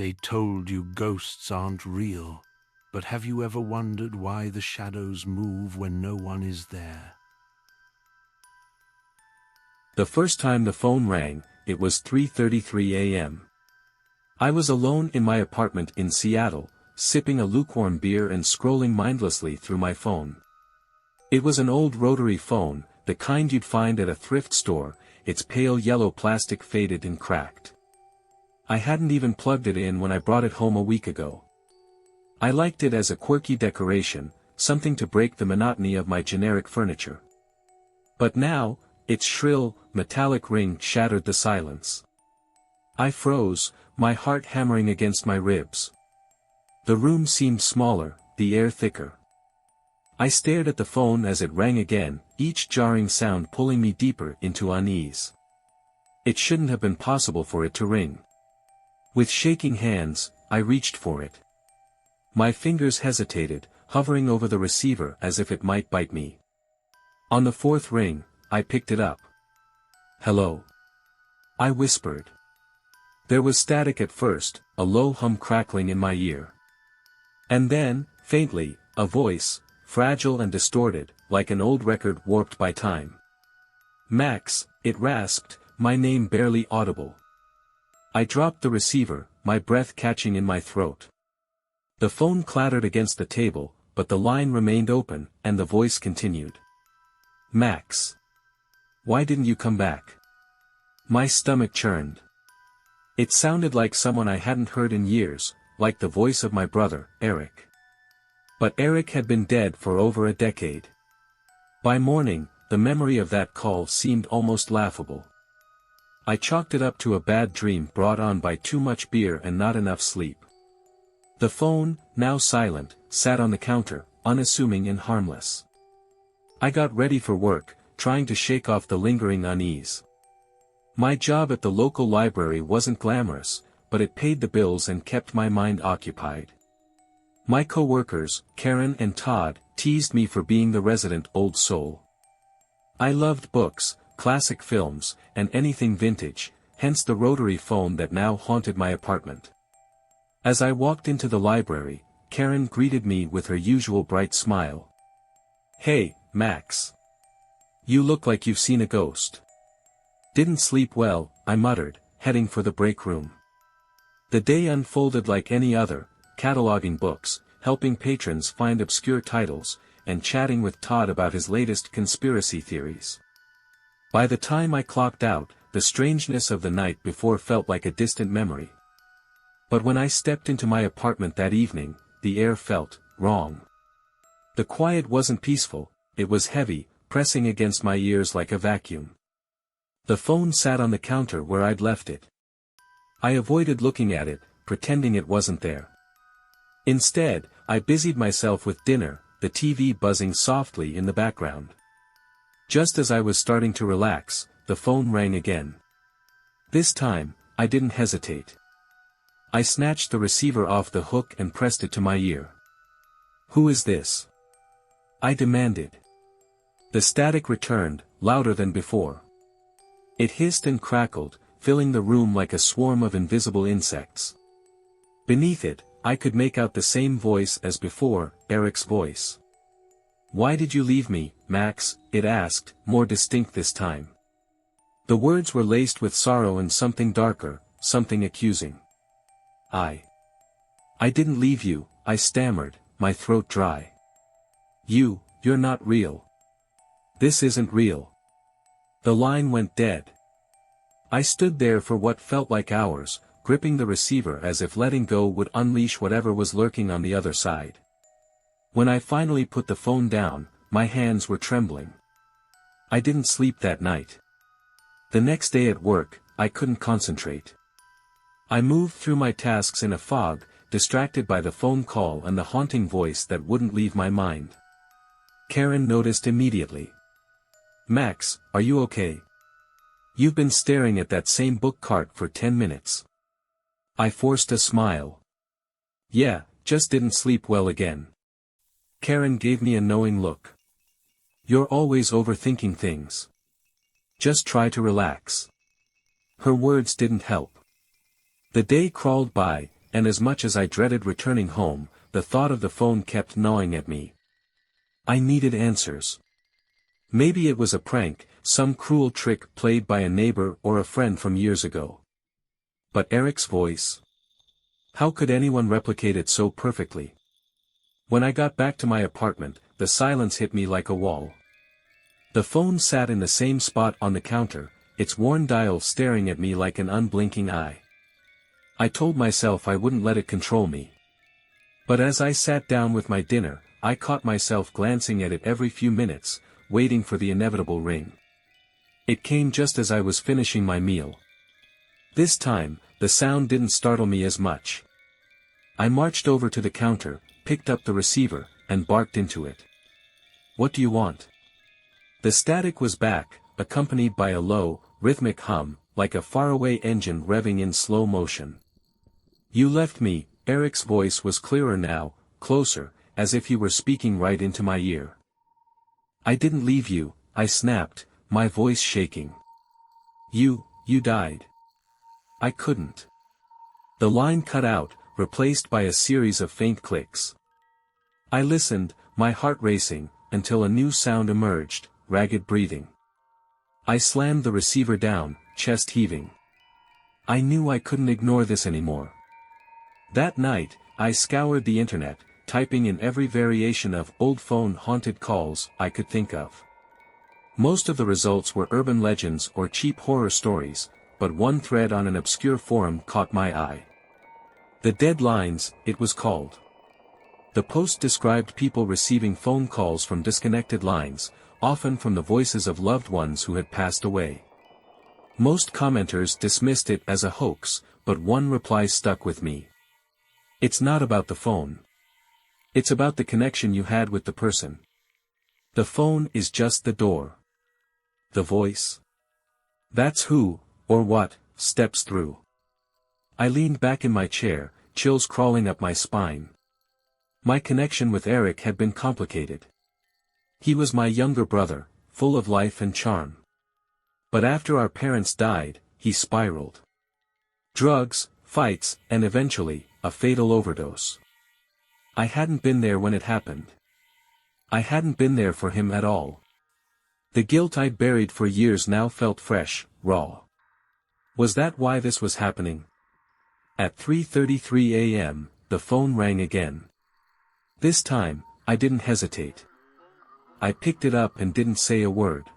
They told you ghosts aren't real, but have you ever wondered why the shadows move when no one is there? The first time the phone rang, it was 3:33 a.m. I was alone in my apartment in Seattle, sipping a lukewarm beer and scrolling mindlessly through my phone. It was an old rotary phone, the kind you'd find at a thrift store, its pale yellow plastic faded and cracked. I hadn't even plugged it in when I brought it home a week ago. I liked it as a quirky decoration, something to break the monotony of my generic furniture. But now, its shrill, metallic ring shattered the silence. I froze, my heart hammering against my ribs. The room seemed smaller, the air thicker. I stared at the phone as it rang again, each jarring sound pulling me deeper into unease. It shouldn't have been possible for it to ring. With shaking hands, I reached for it. My fingers hesitated, hovering over the receiver as if it might bite me. On the fourth ring, I picked it up. "Hello?" I whispered. There was static at first, a low hum crackling in my ear. And then, faintly, a voice, fragile and distorted, like an old record warped by time. "Max," it rasped, my name barely audible. I dropped the receiver, my breath catching in my throat. The phone clattered against the table, but the line remained open, and the voice continued. "Max. Why didn't you come back?" My stomach churned. It sounded like someone I hadn't heard in years, like the voice of my brother, Eric. But Eric had been dead for over a decade. By morning, the memory of that call seemed almost laughable. I chalked it up to a bad dream brought on by too much beer and not enough sleep. The phone, now silent, sat on the counter, unassuming and harmless. I got ready for work, trying to shake off the lingering unease. My job at the local library wasn't glamorous, but it paid the bills and kept my mind occupied. My co-workers, Karen and Todd, teased me for being the resident old soul. I loved books, classic films, and anything vintage, hence the rotary phone that now haunted my apartment. As I walked into the library, Karen greeted me with her usual bright smile. "Hey, Max. You look like you've seen a ghost." "Didn't sleep well," I muttered, heading for the break room. The day unfolded like any other, cataloging books, helping patrons find obscure titles, and chatting with Todd about his latest conspiracy theories. By the time I clocked out, the strangeness of the night before felt like a distant memory. But when I stepped into my apartment that evening, the air felt wrong. The quiet wasn't peaceful, it was heavy, pressing against my ears like a vacuum. The phone sat on the counter where I'd left it. I avoided looking at it, pretending it wasn't there. Instead, I busied myself with dinner, the TV buzzing softly in the background. Just as I was starting to relax, the phone rang again. This time, I didn't hesitate. I snatched the receiver off the hook and pressed it to my ear. "Who is this?" I demanded. The static returned, louder than before. It hissed and crackled, filling the room like a swarm of invisible insects. Beneath it, I could make out the same voice as before, Eric's voice. "Why did you leave me, Max?" it asked, more distinct this time. The words were laced with sorrow and something darker, something accusing. I didn't leave you," I stammered, my throat dry. You're not real. This isn't real." The line went dead. I stood there for what felt like hours, gripping the receiver as if letting go would unleash whatever was lurking on the other side. When I finally put the phone down, my hands were trembling. I didn't sleep that night. The next day at work, I couldn't concentrate. I moved through my tasks in a fog, distracted by the phone call and the haunting voice that wouldn't leave my mind. Karen noticed immediately. "Max, are you okay? You've been staring at that same book cart for 10 minutes. I forced a smile. "Yeah, just didn't sleep well again." Karen gave me a knowing look. "You're always overthinking things. Just try to relax." Her words didn't help. The day crawled by, and as much as I dreaded returning home, the thought of the phone kept gnawing at me. I needed answers. Maybe it was a prank, some cruel trick played by a neighbor or a friend from years ago. But Eric's voice? How could anyone replicate it so perfectly? When I got back to my apartment, the silence hit me like a wall. The phone sat in the same spot on the counter, its worn dial staring at me like an unblinking eye. I told myself I wouldn't let it control me. But as I sat down with my dinner, I caught myself glancing at it every few minutes, waiting for the inevitable ring. It came just as I was finishing my meal. This time, the sound didn't startle me as much. I marched over to the counter, picked up the receiver, and barked into it. "What do you want?" The static was back, accompanied by a low, rhythmic hum, like a faraway engine revving in slow motion. "You left me." Eric's voice was clearer now, closer, as if he were speaking right into my ear. "I didn't leave you," I snapped, my voice shaking. You died." I couldn't. The line cut out, replaced by a series of faint clicks. I listened, my heart racing, until a new sound emerged, ragged breathing. I slammed the receiver down, chest heaving. I knew I couldn't ignore this anymore. That night, I scoured the internet, typing in every variation of old phone haunted calls I could think of. Most of the results were urban legends or cheap horror stories, but one thread on an obscure forum caught my eye. The Dead Lines, it was called. The post described people receiving phone calls from disconnected lines, often from the voices of loved ones who had passed away. Most commenters dismissed it as a hoax, but one reply stuck with me. "It's not about the phone. It's about the connection you had with the person. The phone is just the door. The voice? That's who, or what, steps through." I leaned back in my chair, chills crawling up my spine. My connection with Eric had been complicated. He was my younger brother, full of life and charm. But after our parents died, he spiraled. Drugs, fights, and eventually, a fatal overdose. I hadn't been there when it happened. I hadn't been there for him at all. The guilt I'd buried for years now felt fresh, raw. Was that why this was happening? At 3:33 a.m., the phone rang again. This time, I didn't hesitate. I picked it up and didn't say a word.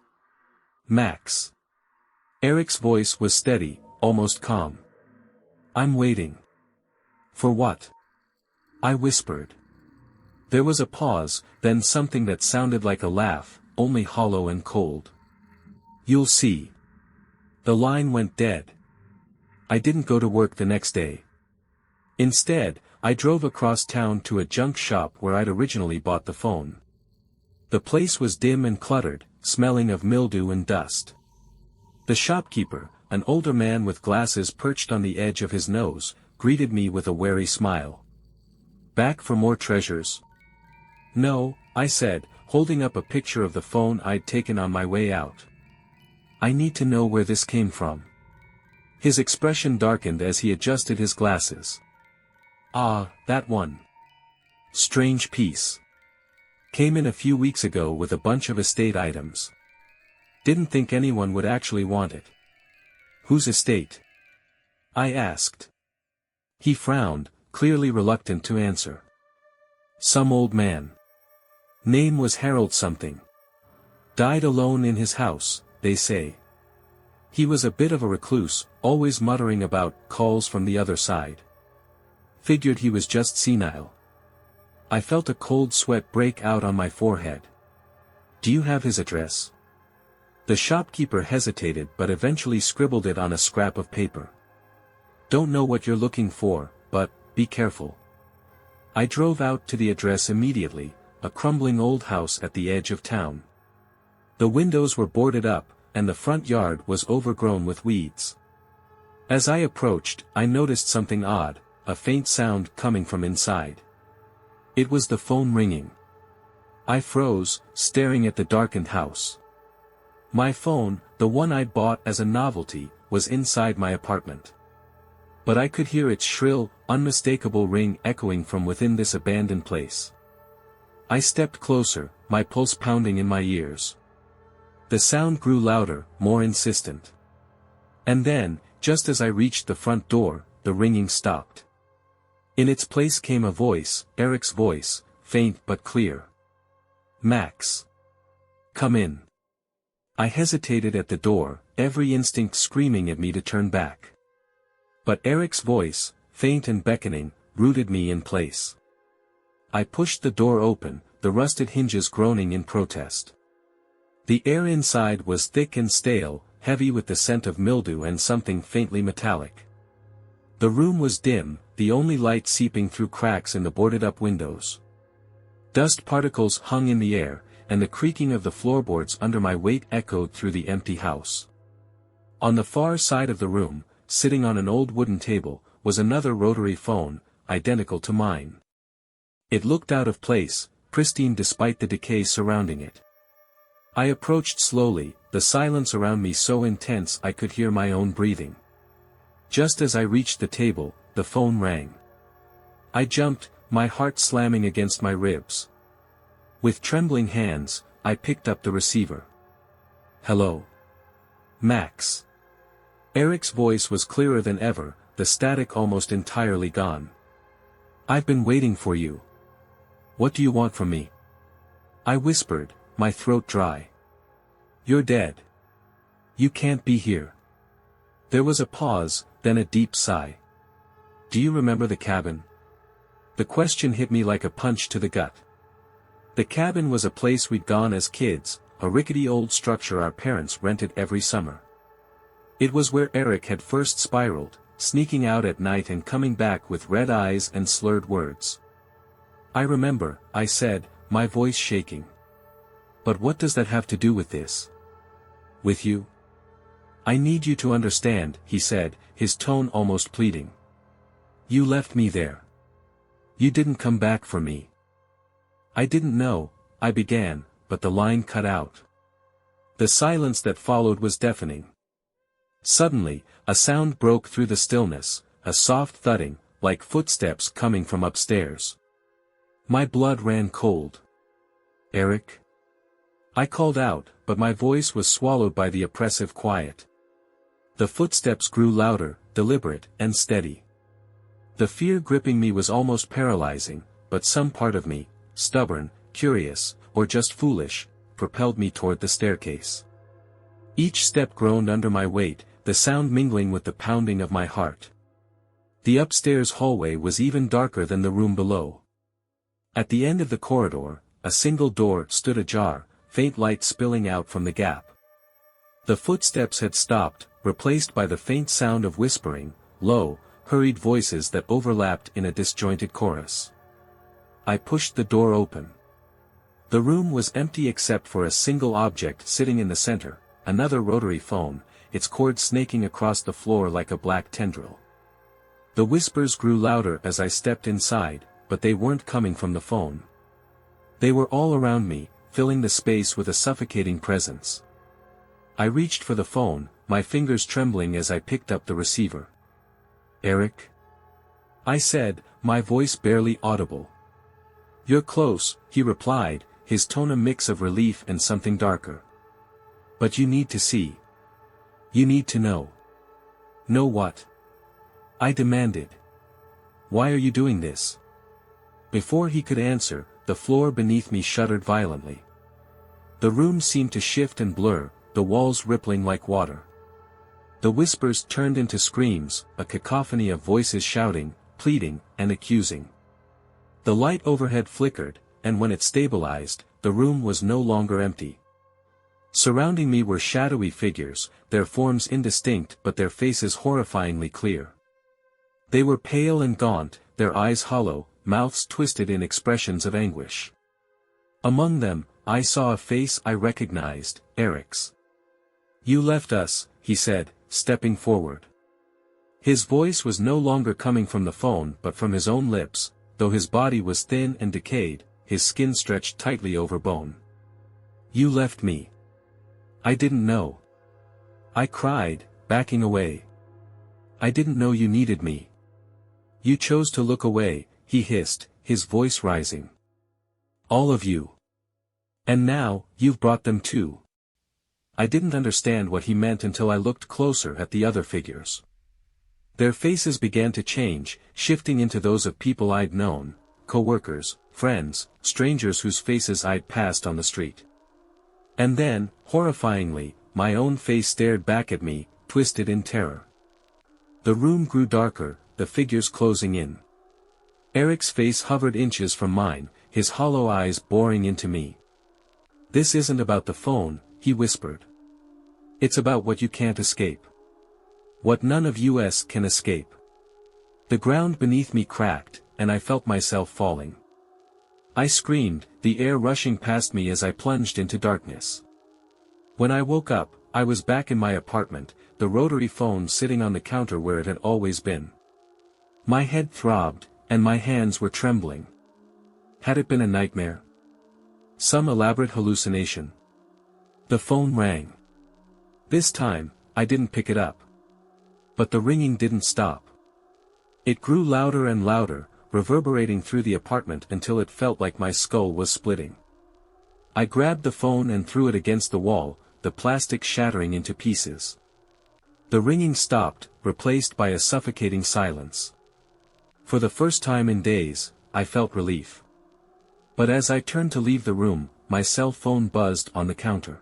"Max." Eric's voice was steady, almost calm. "I'm waiting." "For what?" I whispered. There was a pause, then something that sounded like a laugh, only hollow and cold. "You'll see." The line went dead. I didn't go to work the next day. Instead, I drove across town to a junk shop where I'd originally bought the phone. The place was dim and cluttered, smelling of mildew and dust. The shopkeeper, an older man with glasses perched on the edge of his nose, greeted me with a wary smile. "Back for more treasures?" "No," I said, holding up a picture of the phone I'd taken on my way out. "I need to know where this came from." His expression darkened as he adjusted his glasses. "Ah, that one. Strange piece. Came in a few weeks ago with a bunch of estate items. Didn't think anyone would actually want it." "Whose estate?" I asked. He frowned, clearly reluctant to answer. "Some old man. Name was Harold something. Died alone in his house, they say. He was a bit of a recluse, always muttering about calls from the other side. Figured he was just senile." I felt a cold sweat break out on my forehead. "Do you have his address?" The shopkeeper hesitated but eventually scribbled it on a scrap of paper. "Don't know what you're looking for, but, be careful." I drove out to the address immediately, a crumbling old house at the edge of town. The windows were boarded up, and the front yard was overgrown with weeds. As I approached, I noticed something odd, a faint sound coming from inside. It was the phone ringing. I froze, staring at the darkened house. My phone, the one I'd bought as a novelty, was inside my apartment. But I could hear its shrill, unmistakable ring echoing from within this abandoned place. I stepped closer, my pulse pounding in my ears. The sound grew louder, more insistent. And then, just as I reached the front door, the ringing stopped. In its place came a voice, Eric's voice, faint but clear. "Max. Come in." I hesitated at the door, every instinct screaming at me to turn back. But Eric's voice, faint and beckoning, rooted me in place. I pushed the door open, the rusted hinges groaning in protest. The air inside was thick and stale, heavy with the scent of mildew and something faintly metallic. The room was dim, the only light seeping through cracks in the boarded-up windows. Dust particles hung in the air, and the creaking of the floorboards under my weight echoed through the empty house. On the far side of the room, sitting on an old wooden table, was another rotary phone, identical to mine. It looked out of place, pristine despite the decay surrounding it. I approached slowly, the silence around me so intense I could hear my own breathing. Just as I reached the table, the phone rang. I jumped, my heart slamming against my ribs. With trembling hands, I picked up the receiver. "Hello. Max." Eric's voice was clearer than ever, the static almost entirely gone. "I've been waiting for you. What do you want from me?" I whispered, my throat dry. "You're dead. You can't be here." There was a pause, then a deep sigh. "Do you remember the cabin?" The question hit me like a punch to the gut. The cabin was a place we'd gone as kids, a rickety old structure our parents rented every summer. It was where Eric had first spiraled, sneaking out at night and coming back with red eyes and slurred words. "I remember," I said, my voice shaking. "But what does that have to do with this?" "With you? I need you to understand," he said, his tone almost pleading. "You left me there. You didn't come back for me." "I didn't know," I began, but the line cut out. The silence that followed was deafening. Suddenly, a sound broke through the stillness, a soft thudding, like footsteps coming from upstairs. My blood ran cold. "Eric?" I called out, but my voice was swallowed by the oppressive quiet. The footsteps grew louder, deliberate, and steady. The fear gripping me was almost paralyzing, but some part of me, stubborn, curious, or just foolish, propelled me toward the staircase. Each step groaned under my weight, the sound mingling with the pounding of my heart. The upstairs hallway was even darker than the room below. At the end of the corridor, a single door stood ajar, faint light spilling out from the gap. The footsteps had stopped, replaced by the faint sound of whispering, low, hurried voices that overlapped in a disjointed chorus. I pushed the door open. The room was empty except for a single object sitting in the center, another rotary phone, its cord snaking across the floor like a black tendril. The whispers grew louder as I stepped inside, but they weren't coming from the phone. They were all around me, filling the space with a suffocating presence. I reached for the phone, my fingers trembling as I picked up the receiver. "Eric?" I said, my voice barely audible. "You're close," he replied, his tone a mix of relief and something darker. "But you need to see. You need to know." "Know what?" I demanded. "Why are you doing this?" Before he could answer, the floor beneath me shuddered violently. The room seemed to shift and blur, the walls rippling like water. The whispers turned into screams, a cacophony of voices shouting, pleading, and accusing. The light overhead flickered, and when it stabilized, the room was no longer empty. Surrounding me were shadowy figures, their forms indistinct but their faces horrifyingly clear. They were pale and gaunt, their eyes hollow, mouths twisted in expressions of anguish. Among them, I saw a face I recognized, Eric's. "You left us," he said, stepping forward. His voice was no longer coming from the phone but from his own lips, though his body was thin and decayed, his skin stretched tightly over bone. "You left me. I didn't know." I cried, backing away. I didn't know you needed me. You chose to look away, he hissed, his voice rising. All of you. And now, you've brought them too. I didn't understand what he meant until I looked closer at the other figures. Their faces began to change, shifting into those of people I'd known, co-workers, friends, strangers whose faces I'd passed on the street. And then, horrifyingly, my own face stared back at me, twisted in terror. The room grew darker, the figures closing in. Eric's face hovered inches from mine, his hollow eyes boring into me. This isn't about the phone, he whispered. It's about what you can't escape. What none of us can escape. The ground beneath me cracked, and I felt myself falling. I screamed, the air rushing past me as I plunged into darkness. When I woke up, I was back in my apartment, the rotary phone sitting on the counter where it had always been. My head throbbed, and my hands were trembling. Had it been a nightmare? Some elaborate hallucination? The phone rang. This time, I didn't pick it up. But the ringing didn't stop. It grew louder and louder, reverberating through the apartment until it felt like my skull was splitting. I grabbed the phone and threw it against the wall, the plastic shattering into pieces. The ringing stopped, replaced by a suffocating silence. For the first time in days, I felt relief. But as I turned to leave the room, my cell phone buzzed on the counter.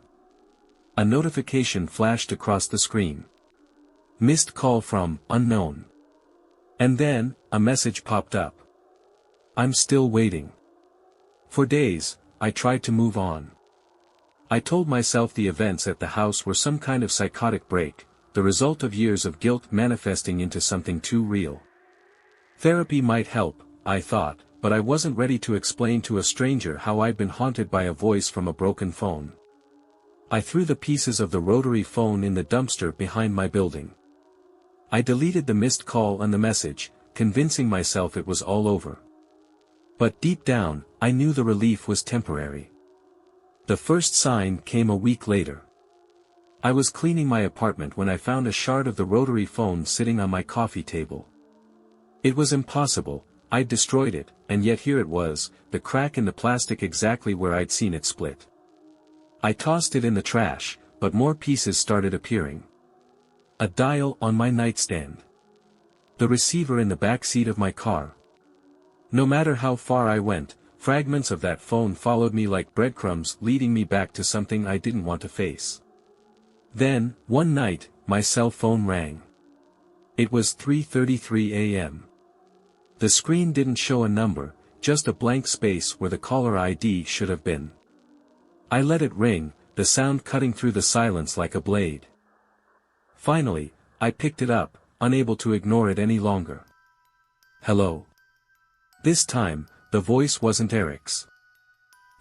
A notification flashed across the screen. Missed call from unknown. And then, a message popped up. I'm still waiting. For days, I tried to move on. I told myself the events at the house were some kind of psychotic break, the result of years of guilt manifesting into something too real. Therapy might help, I thought, but I wasn't ready to explain to a stranger how I'd been haunted by a voice from a broken phone. I threw the pieces of the rotary phone in the dumpster behind my building. I deleted the missed call and the message, convincing myself it was all over. But deep down, I knew the relief was temporary. The first sign came a week later. I was cleaning my apartment when I found a shard of the rotary phone sitting on my coffee table. It was impossible, I'd destroyed it, and yet here it was, the crack in the plastic exactly where I'd seen it split. I tossed it in the trash, but more pieces started appearing. A dial on my nightstand. The receiver in the back seat of my car. No matter how far I went, fragments of that phone followed me like breadcrumbs leading me back to something I didn't want to face. Then, one night, my cell phone rang. It was 3:33 a.m. The screen didn't show a number, just a blank space where the caller ID should have been. I let it ring, the sound cutting through the silence like a blade. Finally, I picked it up, unable to ignore it any longer. Hello. This time, the voice wasn't Eric's.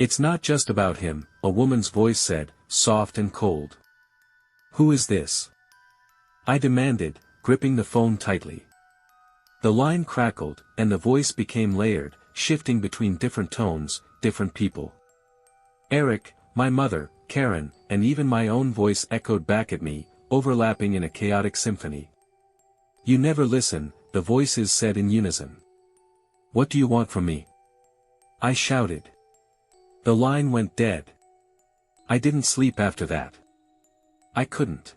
It's not just about him, a woman's voice said, soft and cold. Who is this? I demanded, gripping the phone tightly. The line crackled, and the voice became layered, shifting between different tones, different people. Eric, my mother, Karen, and even my own voice echoed back at me, overlapping in a chaotic symphony. You never listen, the voices said in unison. What do you want from me? I shouted. The line went dead. I didn't sleep after that. I couldn't.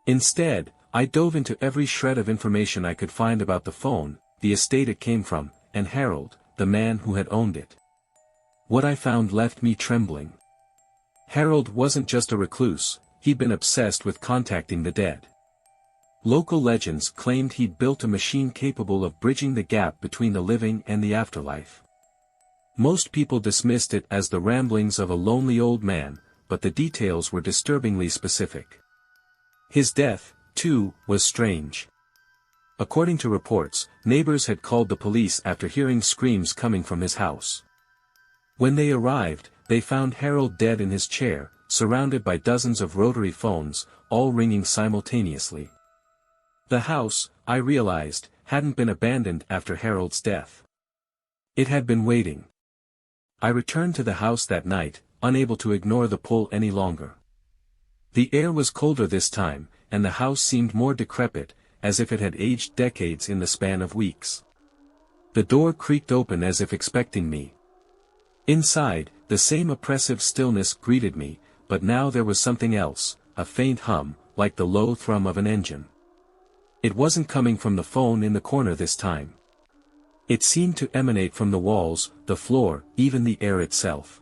Instead, I dove into every shred of information I could find about the phone, the estate it came from, and Harold, the man who had owned it. What I found left me trembling. Harold wasn't just a recluse, he'd been obsessed with contacting the dead. Local legends claimed he'd built a machine capable of bridging the gap between the living and the afterlife. Most people dismissed it as the ramblings of a lonely old man, but the details were disturbingly specific. His death, too, was strange. According to reports, neighbors had called the police after hearing screams coming from his house. When they arrived, they found Harold dead in his chair, surrounded by dozens of rotary phones, all ringing simultaneously. The house, I realized, hadn't been abandoned after Harold's death. It had been waiting. I returned to the house that night, unable to ignore the pull any longer. The air was colder this time, and the house seemed more decrepit, as if it had aged decades in the span of weeks. The door creaked open as if expecting me. Inside, the same oppressive stillness greeted me, but now there was something else, a faint hum, like the low thrum of an engine. It wasn't coming from the phone in the corner this time. It seemed to emanate from the walls, the floor, even the air itself.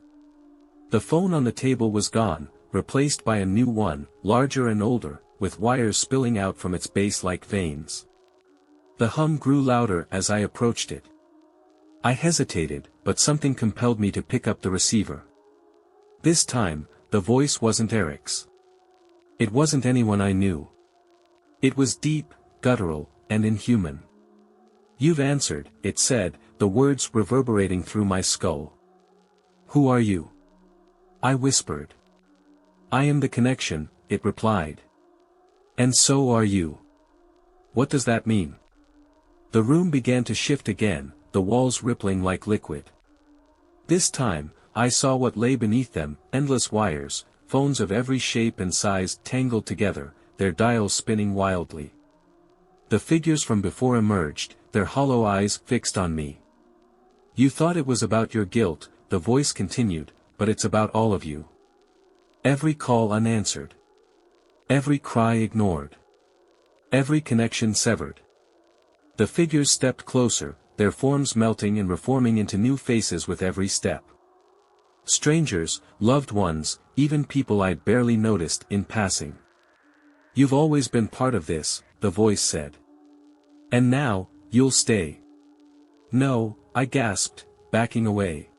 The phone on the table was gone, replaced by a new one, larger and older, with wires spilling out from its base like veins. The hum grew louder as I approached it. I hesitated, but something compelled me to pick up the receiver. This time, the voice wasn't Eric's. It wasn't anyone I knew. It was deep, guttural, and inhuman. "You've answered," it said, the words reverberating through my skull. "Who are you?" I whispered. "I am the connection," it replied. "And so are you." "What does that mean?" The room began to shift again, the walls rippling like liquid. This time, I saw what lay beneath them, endless wires, phones of every shape and size tangled together, their dials spinning wildly. The figures from before emerged, their hollow eyes fixed on me. "You thought it was about your guilt," the voice continued, "but it's about all of you. Every call unanswered. Every cry ignored. Every connection severed." The figures stepped closer, their forms melting and reforming into new faces with every step. Strangers, loved ones, even people I'd barely noticed in passing. "You've always been part of this," the voice said. "And now, you'll stay." "No," I gasped, backing away.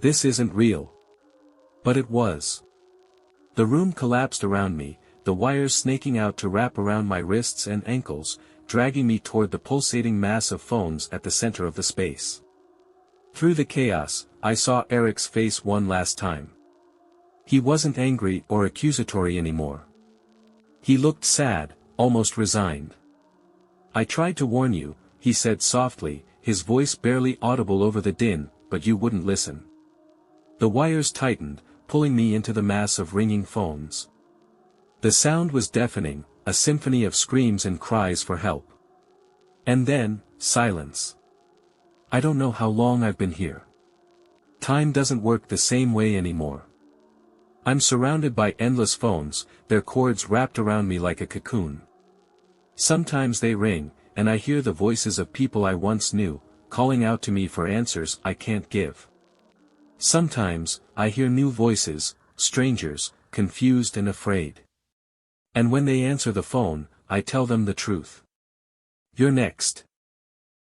"This isn't real." But it was. The room collapsed around me, the wires snaking out to wrap around my wrists and ankles, dragging me toward the pulsating mass of phones at the center of the space. Through the chaos, I saw Eric's face one last time. He wasn't angry or accusatory anymore. He looked sad, almost resigned. "I tried to warn you," he said softly, his voice barely audible over the din, "but you wouldn't listen." The wires tightened, pulling me into the mass of ringing phones. The sound was deafening, a symphony of screams and cries for help. And then, silence. I don't know how long I've been here. Time doesn't work the same way anymore. I'm surrounded by endless phones, their cords wrapped around me like a cocoon. Sometimes they ring, and I hear the voices of people I once knew, calling out to me for answers I can't give. Sometimes, I hear new voices, strangers, confused and afraid. And when they answer the phone, I tell them the truth. "You're next."